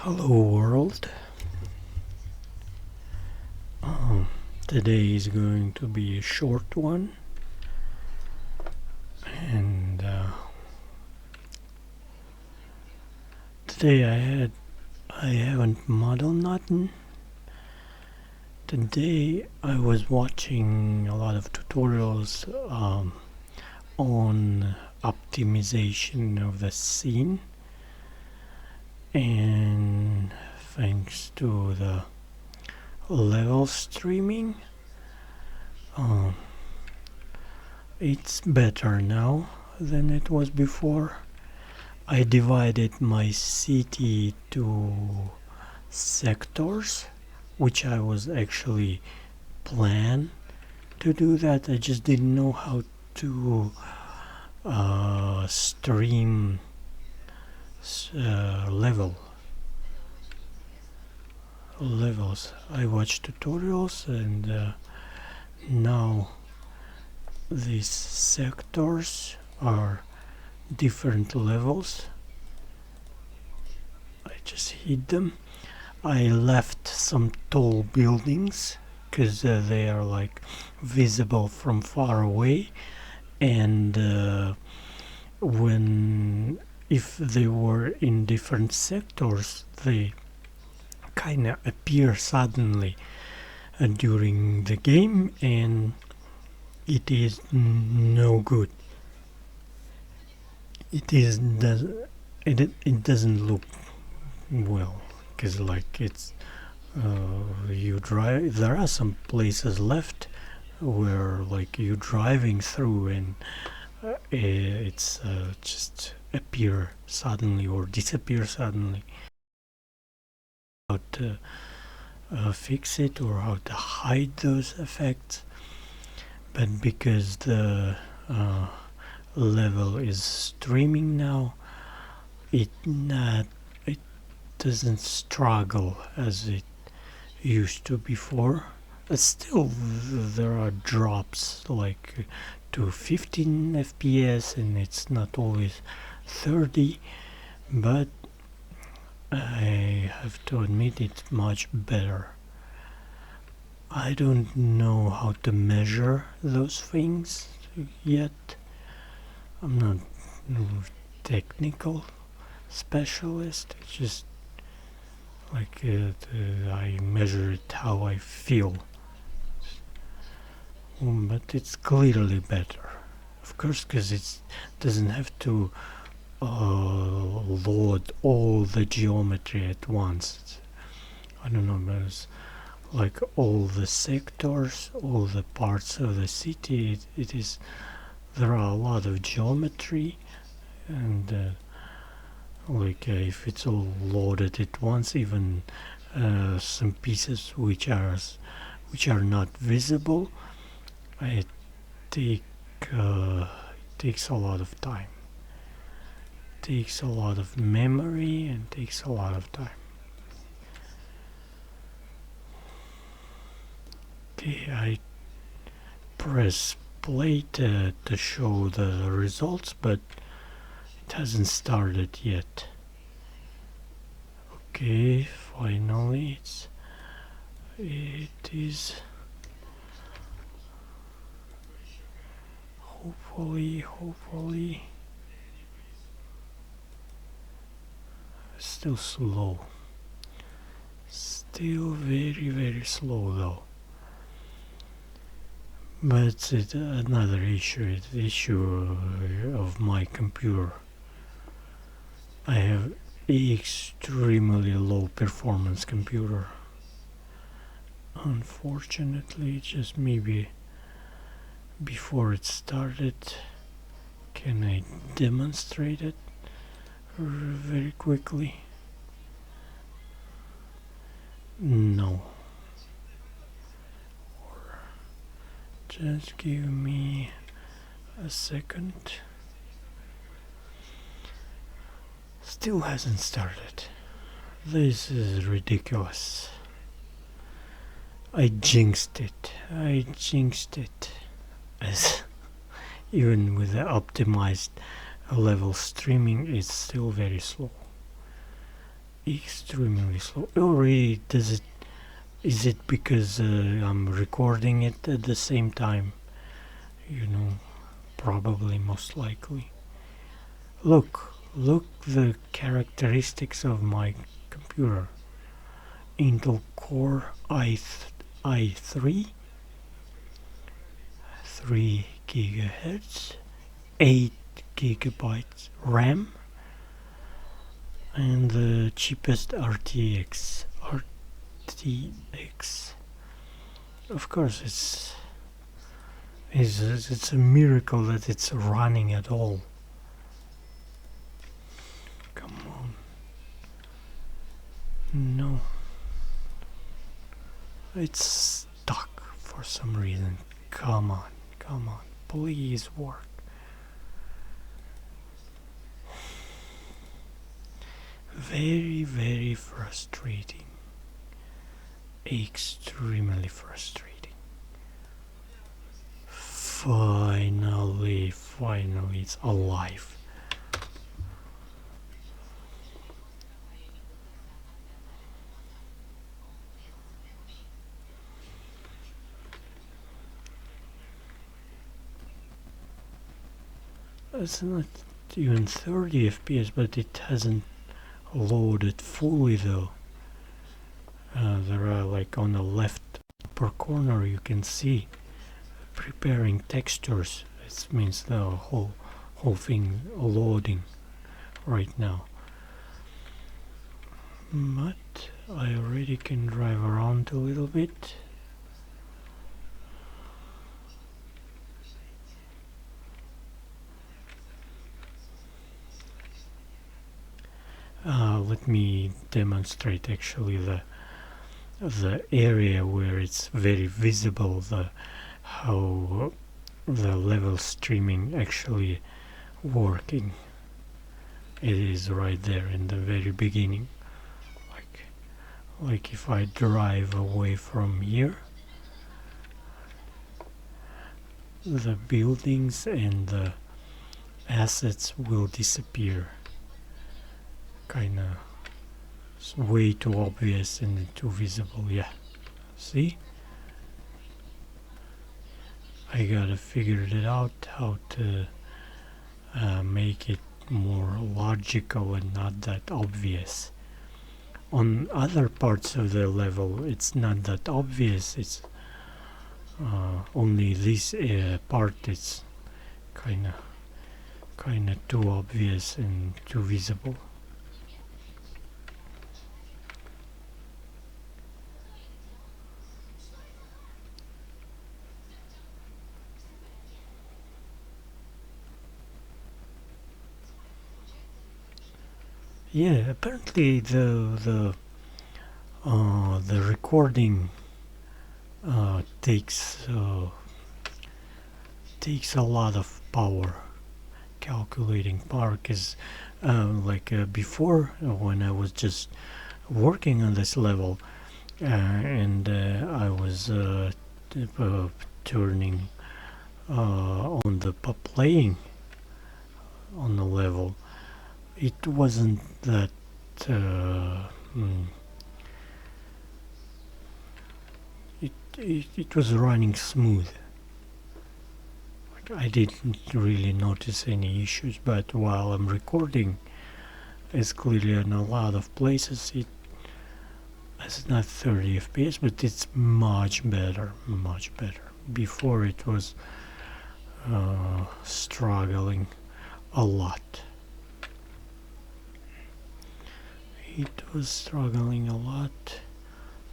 Hello world. Today is going to be a short one, and today I haven't modeled nothing. Today I was watching a lot of tutorials on optimization of the scene, and thanks to the level streaming, it's better now than it was before. I divided my city to sectors, which I was actually planned to do that. I just didn't know how to stream levels. I watched tutorials, and now these sectors are different levels. I just hit them. I left some tall buildings because they are like visible from far away, and if they were in different sectors, they kind of appear suddenly during the game, and it is no good. It doesn't look well, because like it's you drive. There are some places left where like you driving through, and it's just appear suddenly or disappear suddenly. How to fix it or how to hide those effects, but because the level is streaming now, it doesn't struggle as it used to before. Still, there are drops like to 15 FPS, and it's not always 30, but I have to admit it's much better. I don't know how to measure those things yet. I'm not a technical specialist. It's just like I measure it how I feel. But it's clearly better. Of course, because it doesn't have to load all the geometry at once. I don't know, but it's like all the sectors, all the parts of the city. There are a lot of geometry, and if it's all loaded at once, even some pieces which are not visible, it takes a lot of time. Takes a lot of memory and takes a lot of time. Okay, I press play to show the results, but it hasn't started yet. Okay, finally it is. Hopefully still slow. Still very slow though. But it's another issue. It's the issue of my computer. I have extremely low performance computer. Unfortunately, just maybe before it started, can I demonstrate it very quickly? No. Just give me a second. Still hasn't started. This is ridiculous. I jinxed it. As even with the optimized level streaming, it's still very slow. extremely slow. Oh, really? Does it? Is it because I'm recording it at the same time? You know, probably, most likely. Look the characteristics of my computer. Intel Core i3, 3 gigahertz, 8 gigabytes RAM, and the cheapest RTX. Of course, it's a miracle that it's running at all. Come on. No. It's stuck for some reason. Come on. Please work. Very frustrating. Extremely frustrating. Finally, it's alive. It's not even 30 FPS, but it hasn't loaded fully though. There are, like, on the left upper corner you can see preparing textures. It means the whole thing loading right now. But I already can drive around a little bit. Let me demonstrate actually the area where it's very visible, how the level streaming actually working. It is right there in the very beginning. Like if I drive away from here, the buildings and the assets will disappear. Kinda it's way too obvious and too visible. Yeah, see, I gotta figure it out how to make it more logical and not that obvious. On other parts of the level it's not that obvious. It's only this part it's kinda too obvious and too visible. Yeah, apparently the recording takes a lot of power, calculating power, because before, when I was just working on this level and I was turning on the playing on the level, it wasn't that it was running smooth. I didn't really notice any issues, but while I'm recording, it's clearly in a lot of places it's not 30 FPS, but it's much better. Before it was struggling a lot.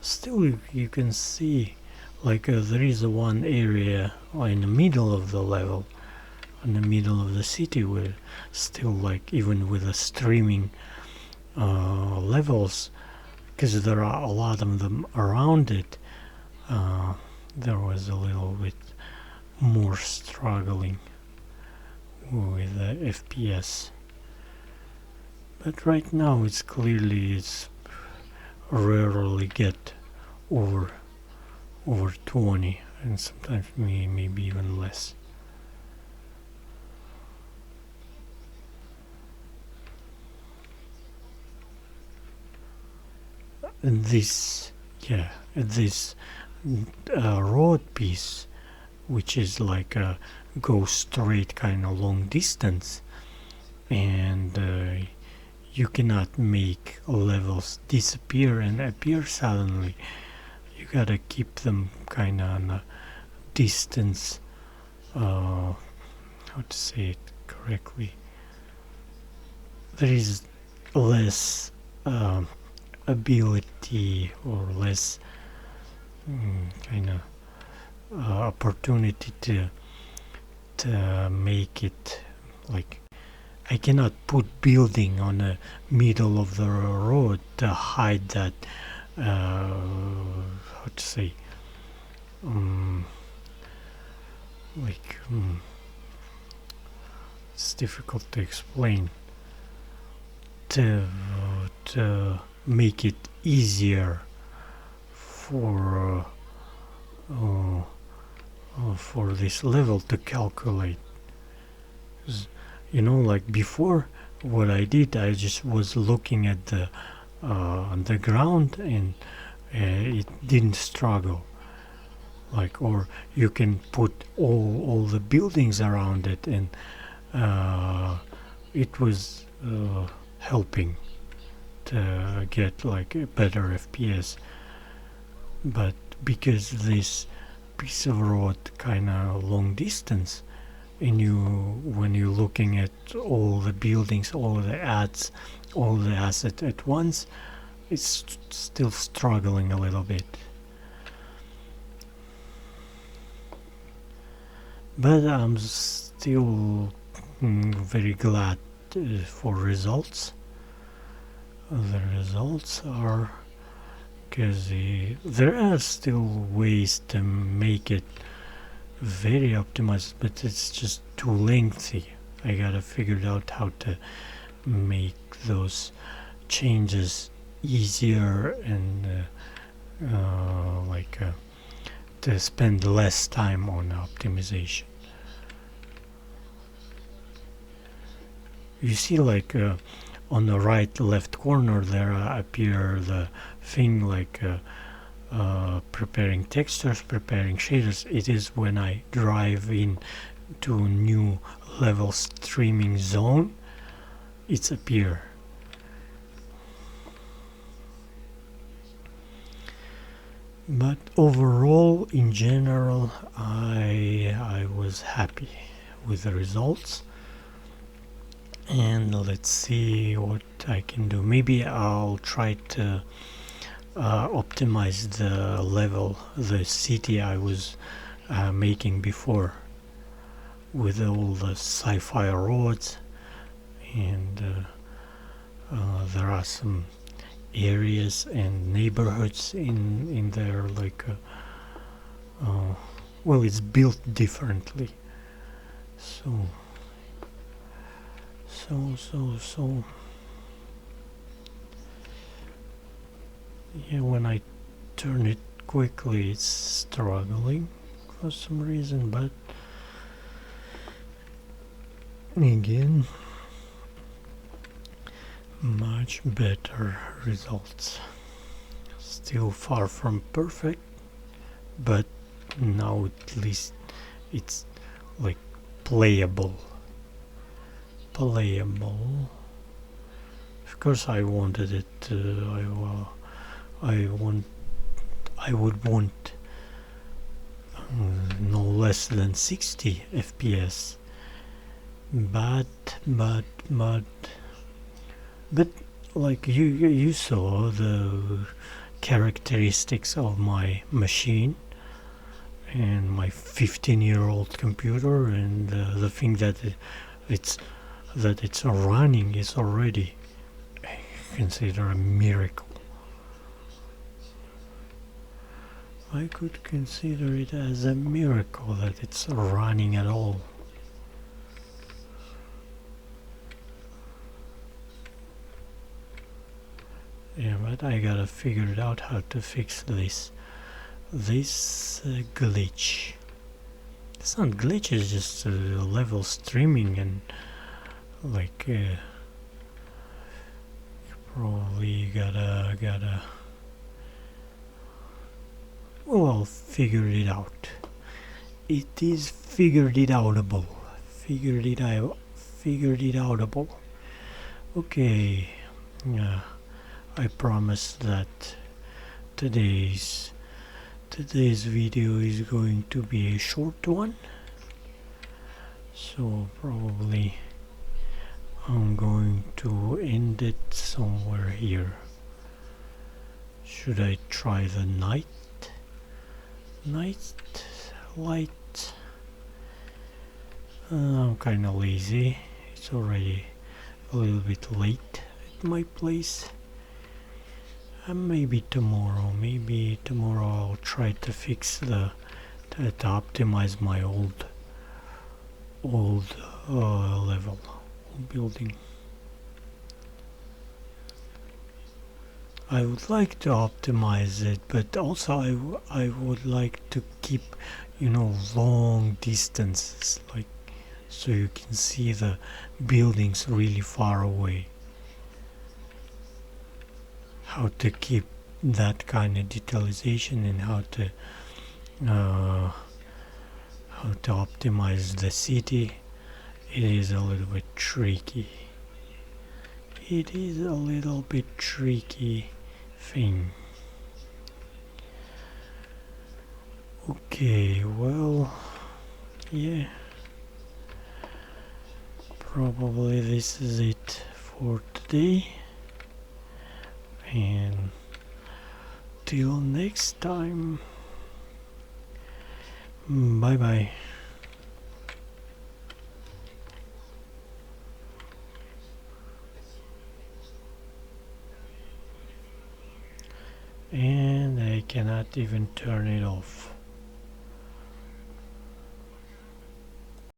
Still, you can see, there is one area in the middle of the level, in the middle of the city, where still, even with the streaming levels, because there are a lot of them around it, there was a little bit more struggling with the FPS. But right now it's rarely get over 20, and sometimes maybe even less. and this road piece, which is like a go straight kind of long distance, and you cannot make levels disappear and appear suddenly. You gotta keep them kind of on a distance. How to say it correctly? There is less ability or less kind of opportunity to make it like I cannot put building on the middle of the road to hide that how to say like it's difficult to explain to make it easier for this level to calculate. You know, like before, what I did, I just was looking at the ground, and it didn't struggle. Like, or you can put all the buildings around it, and it was helping to get like a better FPS. But because this piece of road kind of long distance, and when you're looking at all the buildings, all the assets at once, it's still struggling a little bit. But I'm still very glad for results. The results are because there are still ways to make it very optimized, but it's just too lengthy. I gotta figure out how to make those changes easier and to spend less time on optimization. You see, like on the right left corner there appear the thing like preparing textures, preparing shaders. It is when I drive in to a new level streaming zone, it's appear. But overall, in general, I was happy with the results. And let's see what I can do. Maybe I'll try to optimize the level, the city I was making before, with all the sci-fi roads, and there are some areas and neighborhoods in there, like well, it's built differently, so yeah, when I turn it quickly it's struggling for some reason, but again, much better results. Still far from perfect, but now at least it's like playable. Of course, I wanted it. I would want no less than 60 FPS. But like you saw the characteristics of my machine and my 15-year-old computer, and the thing that it's running is already consider a miracle. I could consider it as a miracle that it's running at all. Yeah, but I gotta figure it out how to fix this glitch. It's not glitch, it's just level streaming, and like probably gotta Well, figured it out. It is figured it outable. Figured it out. Figured it outable. Okay. I promise that today's video is going to be a short one. So probably I'm going to end it somewhere here. Should I try the night light? I'm kinda lazy. It's already a little bit late at my place. And maybe tomorrow I'll try to fix to optimize my old level building. I would like to optimize it, but also I would like to keep, long distances, like so you can see the buildings really far away. How to keep that kind of detailization and how to optimize the city, it is a little bit tricky. It is a little bit tricky thing. Okay, well, yeah, probably this is it for today, and till next time, bye bye. And I cannot even turn it off.